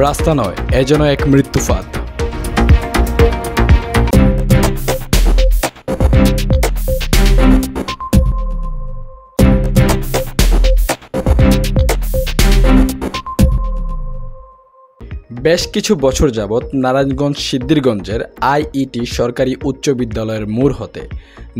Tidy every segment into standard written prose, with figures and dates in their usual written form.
রাস্তা নয়, এ যেন এক মৃত্যুফাত। বেশ কিছু বছর যাবৎ নারায়ণগঞ্জ সিদ্ধিরগঞ্জের আইইটি সরকারি উচ্চ বিদ্যালয়ের মোড় হতে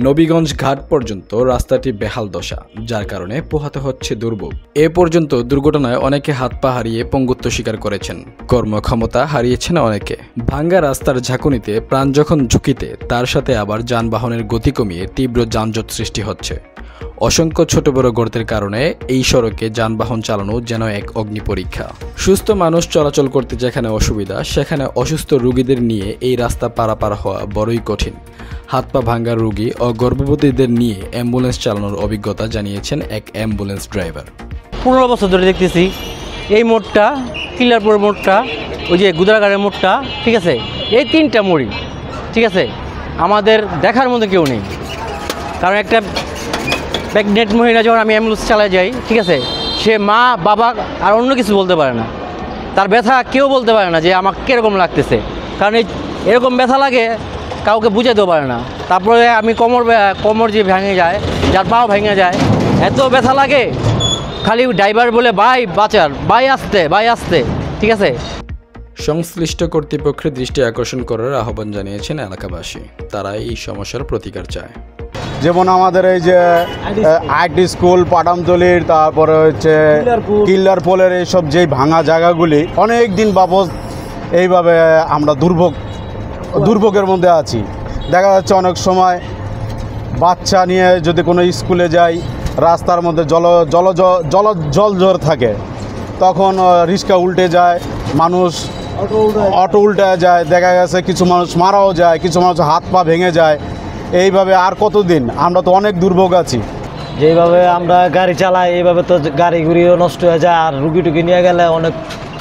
নবীগঞ্জ ঘাট পর্যন্ত রাস্তাটি বেহাল দশা, যার কারণে পোহাতে হচ্ছে দুর্ভোগ। এ পর্যন্ত দুর্ঘটনায় অনেকে হাত পা হারিয়ে পঙ্গুত্ব স্বীকার করেছেন, কর্মক্ষমতা হারিয়েছেন অনেকে। ভাঙ্গা রাস্তার ঝাঁকুনিতে প্রাণ যখন ঝুঁকিতে, তার সাথে আবার যানবাহনের গতি কমিয়ে তীব্র যানজট সৃষ্টি হচ্ছে। অসংখ্য ছোট বড় গর্তের কারণে এই সড়কে যানবাহন চালানো যেন এক অগ্নি পরীক্ষা। সুস্থ মানুষ চলাচল করতে যেখানে অসুবিধা, সেখানে অসুস্থ রোগীদের নিয়ে এই রাস্তা পারাপার হওয়া বড়ই কঠিন। হাত পা ভাঙ্গা রোগী ও গর্ভবতীদের নিয়ে অ্যাম্বুলেন্স চালানোর অভিজ্ঞতা জানিয়েছেন এক অ্যাম্বুলেন্স ড্রাইভার। 15 বছর ধরে দেখতেছি এই মোড়টা, কিল্লারপুর মোড়টা, ওই যে গুদারাগাড়ের মোড়টা, ঠিক আছে, এই 3টা মোড়ই, ঠিক আছে, আমাদের দেখার মতো কেউ নেই। কারণ একটা প্রেগনেন্ট মহিলা যখন আমি অ্যাম্বুলেন্স চালায় যাই, ঠিক আছে, সে মা বাবা আর অন্য কিছু বলতে পারে না, তার ব্যথা কেউ বলতে পারে না যে আমাকে কীরকম লাগতেছে। কারণ এরকম ব্যথা লাগে কাউকে বুঝাতেও পারে না। তারপরে আমি কোমর যে ভেঙে যায়, যার পাও ভেঙে যায়, এত ব্যথা লাগে, খালি ড্রাইভার বলে ভাই বাঁচার, ভাই আসতে, ঠিক আছে। সংশ্লিষ্ট কর্তৃপক্ষের দৃষ্টি আকর্ষণ করার আহ্বান জানিয়েছেন এলাকাবাসী। তারা এই সমস্যার প্রতিকার চায়। যেমন আমাদের এই যে আইটি স্কুল পাটামতলির, তারপরে হচ্ছে কিল্লারপোলের এইসব যেই ভাঙা জায়গাগুলি অনেক দিন বাবদ এইভাবে আমরা দুর্ভোগের মধ্যে আছি। দেখা যাচ্ছে অনেক সময় বাচ্চা নিয়ে যদি কোনো স্কুলে যাই, রাস্তার মধ্যে জল থাকে, তখন রিক্সা উল্টে যায়, মানুষ অটো উল্টে যায়, দেখা গেছে কিছু মানুষ মারাও যায়, কিছু মানুষ হাত পা ভেঙে যায়। এইভাবে আর কতদিন? আমরা তো অনেক দুর্ভোগ আছি। যেইভাবে আমরা গাড়ি চালাই এইভাবে তো গাড়ি গুড়িও নষ্ট হয়ে যায়, আর রুগী টুগি নিয়ে গেলে অনেক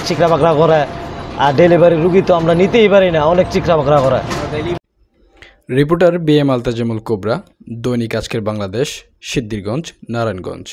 চিকরা বাকরা করে, আর ডেলিভারি রুগী তো আমরা নিতেই পারি না, অনেক চিকরা বাকরা করে। রিপোর্টার BM আলতাজেমুল কোবরা, দৈনিক আজকের বাংলাদেশ, সিদ্ধিরগঞ্জ, নারায়ণগঞ্জ।